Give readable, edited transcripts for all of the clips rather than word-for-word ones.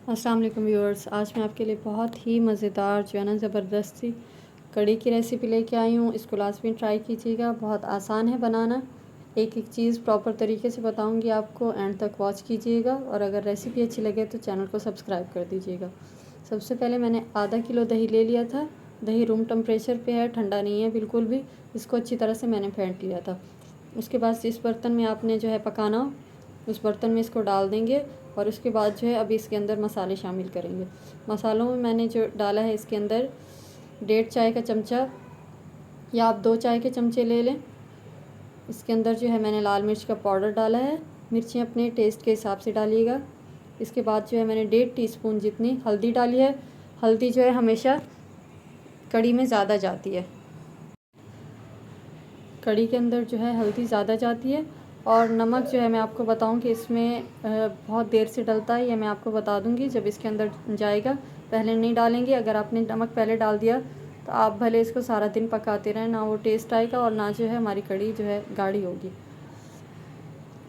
अस्सलाम वालेकुम व्यूअर्स। आज मैं आपके लिए बहुत ही मज़ेदार जो है ना ज़बरदस्त सी कड़ी की रेसिपी लेके आई हूँ। इसको लाजमी ट्राई कीजिएगा, बहुत आसान है बनाना। एक एक चीज़ प्रॉपर तरीके से बताऊँगी आपको, एंड तक वॉच कीजिएगा। और अगर रेसिपी अच्छी लगे तो चैनल को सब्सक्राइब कर दीजिएगा। सबसे पहले मैंने आधा किलो दही ले लिया था। दही रूम टेम्परेचर पे है, ठंडा नहीं है बिल्कुल भी। इसको अच्छी तरह से मैंने फेंट लिया था। उसके बाद जिस बर्तन में आपने जो है पकाना हो, उस बर्तन में इसको डाल देंगे। और उसके बाद जो है अभी इसके अंदर मसाले शामिल करेंगे। मसालों में मैंने जो डाला है इसके अंदर 1.5 चाय का चमचा, या आप 2 चाय के चमचे ले लें। इसके अंदर जो है मैंने लाल मिर्च का पाउडर डाला है। मिर्ची अपने टेस्ट के हिसाब से डालिएगा। इसके बाद जो है मैंने 1.5 टीस्पून जितनी हल्दी डाली है। हल्दी जो है हमेशा कड़ी में ज़्यादा जाती है, कड़ी के अंदर जो है हल्दी ज़्यादा जाती है। और नमक जो है मैं आपको बताऊं कि इसमें बहुत देर से डलता है, ये मैं आपको बता दूंगी जब इसके अंदर जाएगा। पहले नहीं डालेंगे। अगर आपने नमक पहले डाल दिया तो आप भले इसको सारा दिन पकाते रहें, ना वो टेस्ट आएगा और ना जो है हमारी कड़ी जो है गाढ़ी होगी।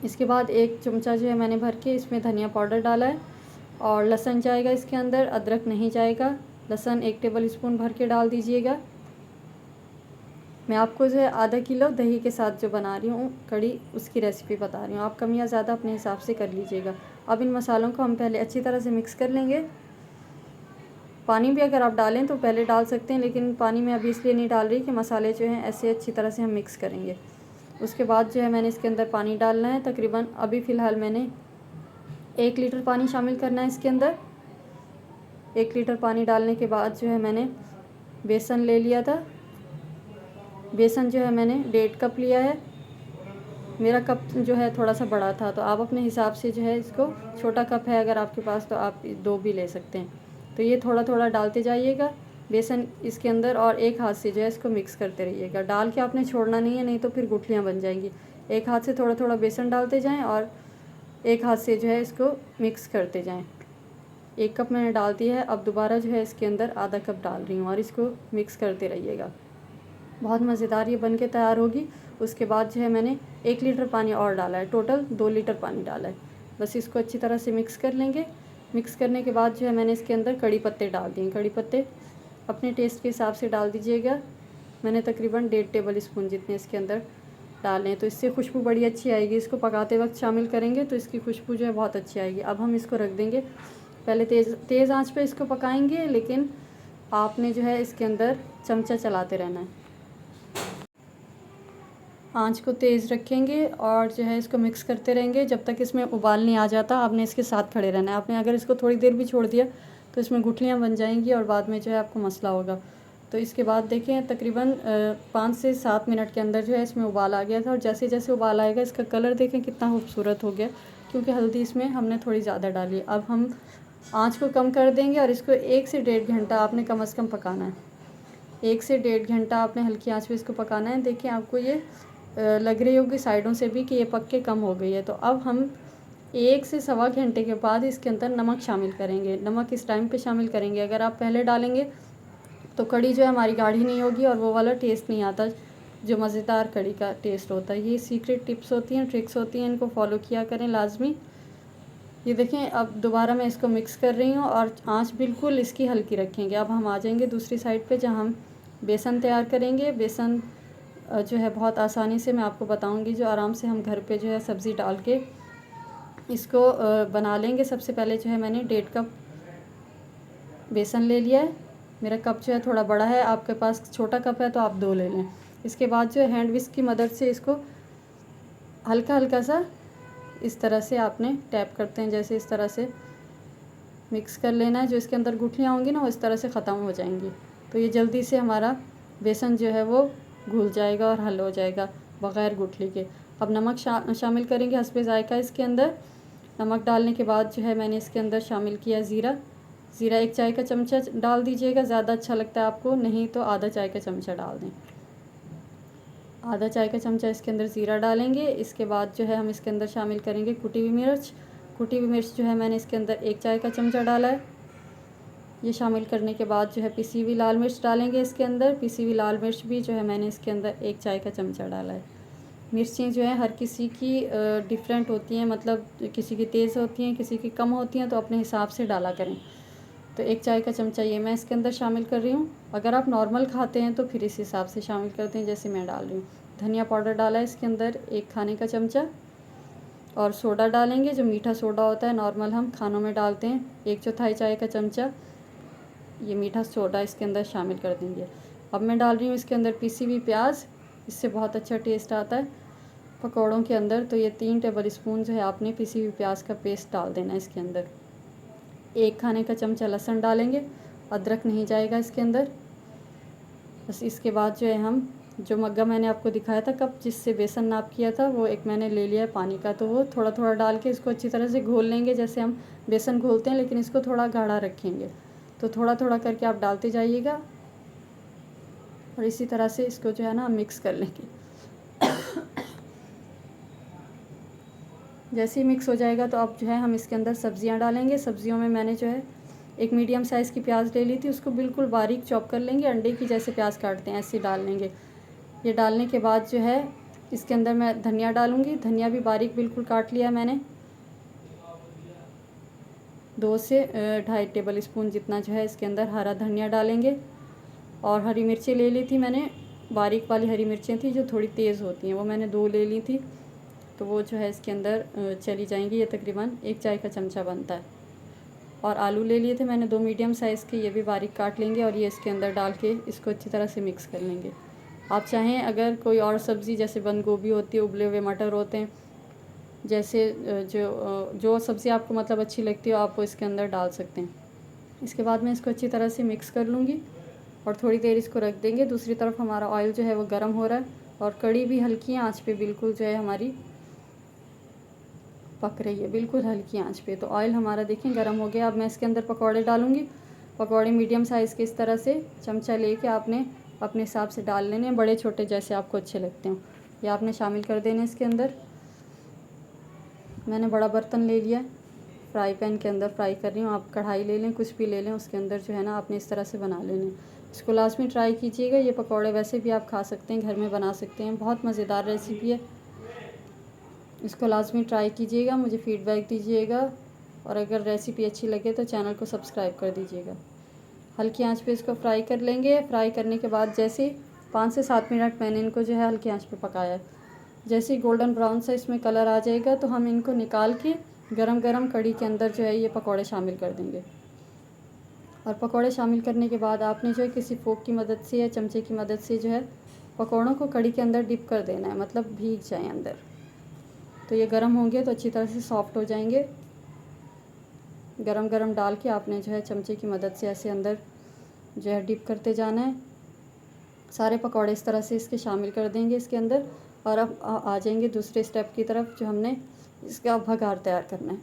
इसके बाद 1 चमचा जो है मैंने भर के इसमें धनिया पाउडर डाला है। और लहसुन जाएगा इसके अंदर, अदरक नहीं जाएगा। लहसुन 1 टेबल स्पून भर के डाल दीजिएगा। मैं आपको जो है आधा किलो दही के साथ जो बना रही हूँ कड़ी, उसकी रेसिपी बता रही हूँ। आप कम या ज़्यादा अपने हिसाब से कर लीजिएगा। अब इन मसालों को हम पहले अच्छी तरह से मिक्स कर लेंगे। पानी भी अगर आप डालें तो पहले डाल सकते हैं, लेकिन पानी में अभी इसलिए नहीं डाल रही कि मसाले जो हैं ऐसे अच्छी तरह से हम मिक्स करेंगे। उसके बाद जो है मैंने इसके अंदर पानी डालना है। तकरीबन अभी फ़िलहाल मैंने 1 लीटर पानी शामिल करना है इसके अंदर। 1 लीटर पानी डालने के बाद जो है मैंने बेसन ले लिया था। बेसन जो है मैंने 1.5 कप लिया है। मेरा कप जो है थोड़ा सा बड़ा था, तो आप अपने हिसाब से जो है इसको, छोटा कप है अगर आपके पास तो आप 2 भी ले सकते हैं। तो ये थोड़ा थोड़ा डालते जाइएगा बेसन इसके अंदर, और एक हाथ से जो है इसको मिक्स करते रहिएगा। डाल के आपने छोड़ना नहीं है, नहीं तो फिर गुठलियाँ बन जाएंगी। एक हाथ से थोड़ा थोड़ा बेसन डालते जाएँ और एक हाथ से जो है इसको मिक्स करते जाएँ। 1 कप मैंने डाल दिया है। अब दोबारा जो है इसके अंदर आधा कप डाल रही हूँ और इसको मिक्स करते रहिएगा। बहुत मज़ेदार ये बन के तैयार होगी। उसके बाद जो है मैंने 1 लीटर पानी और डाला है, टोटल 2 लीटर पानी डाला है। बस इसको अच्छी तरह से मिक्स कर लेंगे। मिक्स करने के बाद जो है मैंने इसके अंदर कड़ी पत्ते डाल दिए। कड़ी पत्ते अपने टेस्ट के हिसाब से डाल दीजिएगा। मैंने तकरीबन 1.5 टेबल स्पून जितने इसके अंदर डालें, तो इससे खुशबू बड़ी अच्छी आएगी। इसको पकाते वक्त शामिल करेंगे तो इसकी खुशबू जो है बहुत अच्छी आएगी। अब हम इसको रख देंगे। पहले तेज़ आंच पे इसको पकाएंगे, लेकिन आपने जो है इसके अंदर चमचा चलाते रहना है। आंच को तेज़ रखेंगे और जो है इसको मिक्स करते रहेंगे जब तक इसमें उबाल नहीं आ जाता। आपने इसके साथ खड़े रहना है। आपने अगर इसको थोड़ी देर भी छोड़ दिया तो इसमें गुठलियाँ बन जाएंगी और बाद में जो है आपको मसला होगा। तो इसके बाद देखें तकरीबन 5 से 7 मिनट के अंदर जो है इसमें उबाल आ गया था। और जैसे जैसे उबाल आएगा इसका कलर देखें कितना खूबसूरत हो गया, क्योंकि हल्दी इसमें हमने थोड़ी ज़्यादा डाली। अब हम आँच को कम कर देंगे और इसको 1 से 1.5 घंटा आपने कम से कम पकाना है। 1 से 1.5 घंटा आपने हल्की आंच पे इसको पकाना है। देखिए आपको ये लग रही होगी साइडों से भी कि ये पक के कम हो गई है। तो अब हम 1 से सवा घंटे के बाद इसके अंदर नमक शामिल करेंगे। नमक इस टाइम पे शामिल करेंगे। अगर आप पहले डालेंगे तो कड़ी जो है हमारी गाढ़ी नहीं होगी और वो वाला टेस्ट नहीं आता जो मज़ेदार कड़ी का टेस्ट होता है। ये सीक्रेट टिप्स होती हैं, ट्रिक्स होती हैं, इनको फॉलो किया करें लाजमी। ये देखें अब दोबारा मैं इसको मिक्स कर रही हूँ और आंच बिल्कुल इसकी हल्की रखेंगे। अब हम आ जाएंगे दूसरी साइड पे, जहाँ हम बेसन तैयार करेंगे। बेसन जो है बहुत आसानी से मैं आपको बताऊंगी, जो आराम से हम घर पे जो है सब्ज़ी डाल के इसको बना लेंगे। सबसे पहले जो है मैंने 1.5 कप बेसन ले लिया है। मेरा कप जो है थोड़ा बड़ा है, आपके पास छोटा कप है तो आप 2 ले लें। इसके बाद जो है हैंड विस्क की मदद से इसको हल्का हल्का सा इस तरह से आपने टैप करते हैं, जैसे इस तरह से मिक्स कर लेना है। जो इसके अंदर गुठलियाँ होंगी ना वो इस तरह से ख़त्म हो जाएंगी। तो ये जल्दी से हमारा बेसन जो है वो घुल जाएगा और हल हो जाएगा बग़ैर गुठली के। अब नमक शामिल करेंगे हस्बे ज़ायक़ा इसके अंदर। नमक डालने के बाद जो है मैंने इसके अंदर शामिल किया ज़ीरा। 1 चाय का चमचा डाल दीजिएगा, ज़्यादा अच्छा लगता है आपको, नहीं तो आधा चाय का चमचा डाल दें। आधा चाय का चमचा इसके अंदर ज़ीरा डालेंगे। इसके बाद जो है हम इसके अंदर शामिल करेंगे कुटी हुई मिर्च। कुटी हुई मिर्च जो है मैंने इसके अंदर 1 चाय का चमचा डाला है। ये शामिल करने के बाद जो है पिसी हुई लाल मिर्च डालेंगे इसके अंदर। पिसी हुई लाल मिर्च भी जो है मैंने इसके अंदर 1 चाय का चमचा डाला है। मिर्चें जो है हर किसी की डिफरेंट होती हैं, मतलब किसी की तेज़ होती हैं, किसी की कम होती हैं, तो अपने हिसाब से डाला करें। तो 1 चाय का चमचा ये मैं इसके अंदर शामिल कर रही हूँ। अगर आप नॉर्मल खाते हैं तो फिर इस हिसाब से शामिल करते हैं जैसे मैं डाल रही हूँ। धनिया पाउडर डाला है इसके अंदर 1 खाने का चमचा, और सोडा डालेंगे, जो मीठा सोडा होता है नॉर्मल हम खानों में डालते हैं, 1/4 चाय का चमचा ये मीठा सोडा इसके अंदर शामिल कर देंगे। अब मैं डाल रही हूँ इसके अंदर पिसी हुई प्याज, इससे बहुत अच्छा टेस्ट आता है पकौड़ों के अंदर। तो ये 3 टेबल स्पून जो है आपने पिसी हुई प्याज का पेस्ट डाल देना है इसके अंदर। 1 खाने का चमचा लहसुन डालेंगे, अदरक नहीं जाएगा इसके अंदर। बस इसके बाद जो है हम जो मग्गा मैंने आपको दिखाया था कप जिससे बेसन नाप किया था, वो एक मैंने ले लिया है पानी का, तो वो थोड़ा थोड़ा डाल के इसको अच्छी तरह से घोल लेंगे जैसे हम बेसन घोलते हैं, लेकिन इसको थोड़ा गाढ़ा रखेंगे। तो थोड़ा थोड़ा करके आप डालते जाइएगा और इसी तरह से इसको जो है ना मिक्स कर लेंगे। जैसे ही मिक्स हो जाएगा तो अब जो है हम इसके अंदर सब्ज़ियाँ डालेंगे। सब्ज़ियों में मैंने जो है एक मीडियम साइज़ की प्याज ले ली थी, उसको बिल्कुल बारीक चॉप कर लेंगे, अंडे की जैसे प्याज काटते हैं ऐसे डाल लेंगे। ये डालने के बाद जो है इसके अंदर मैं धनिया डालूँगी। धनिया भी बारीक बिल्कुल काट लिया मैंने। 2 से 2.5 टेबल स्पून जितना जो है इसके अंदर हरा धनिया डालेंगे। और हरी मिर्चें ले ली थी मैंने, बारीक वाली हरी मिर्चें थी जो थोड़ी तेज़ होती हैं, वो मैंने 2 ले ली थी, तो वो जो है इसके अंदर चली जाएंगी। ये तकरीबन 1 चाय का चमचा बनता है। और आलू ले लिए थे मैंने 2 मीडियम साइज़ के, ये भी बारीक काट लेंगे और ये इसके अंदर डाल के इसको अच्छी तरह से मिक्स कर लेंगे। आप चाहें अगर कोई और सब्ज़ी जैसे बंद गोभी होती है, उबले हुए मटर होते हैं, जैसे जो सब्ज़ी आपको मतलब अच्छी लगती हो आप वो इसके अंदर डाल सकते हैं। इसके बाद मैं इसको अच्छी तरह से मिक्स कर लूँगी और थोड़ी देर इसको रख देंगे। दूसरी तरफ हमारा ऑयल जो है वो गर्म हो रहा है और कड़ी भी हल्की आंच पे बिल्कुल जो है हमारी पक रही है, बिल्कुल हल्की आंच पे। तो ऑयल हमारा देखें गर्म हो गया। अब मैं इसके अंदर पकौड़े डालूँगी। पकौड़े मीडियम साइज़ के इस तरह से चमचा लेके आपने अपने हिसाब से डाल लेने, बड़े छोटे जैसे आपको अच्छे लगते हों, ये आपने शामिल कर देने इसके अंदर। मैंने बड़ा बर्तन ले लिया, फ्राई पैन के अंदर फ्राई कर रही हूँ। आप कढ़ाई ले लें, कुछ भी ले लें, उसके अंदर जो है ना आपने इस तरह से बना लेने। इसको लाजमी ट्राई कीजिएगा। ये पकौड़े वैसे भी आप खा सकते हैं, घर में बना सकते हैं, बहुत मज़ेदार रेसिपी है। इसको लाजमी ट्राई कीजिएगा, मुझे फ़ीडबैक दीजिएगा और अगर रेसिपी अच्छी लगे तो चैनल को सब्सक्राइब कर दीजिएगा। हल्की आंच पे इसको फ्राई कर लेंगे। फ्राई करने के बाद जैसे 5 से 7 मिनट मैंने इनको जो है हल्की आंच पे पकाया है। जैसे ही गोल्डन ब्राउन सा इसमें कलर आ जाएगा तो हम इनको निकाल के गरम गरम कढ़ी के अंदर जो है ये पकौड़े शामिल कर देंगे। और पकौड़े शामिल करने के बाद आपने जो है किसी फोक की मदद से या चमचे की मदद से जो है पकौड़ों को कढ़ी के अंदर डिप कर देना है, मतलब भीग जाए अंदर। तो ये गर्म होंगे तो अच्छी तरह से सॉफ्ट हो जाएंगे। गरम गरम डाल के आपने जो है चमचे की मदद से ऐसे अंदर जो है डिप करते जाना है। सारे पकौड़े इस तरह से इसके शामिल कर देंगे इसके अंदर। और अब आ जाएंगे दूसरे स्टेप की तरफ, जो हमने इसका भगार तैयार करना है।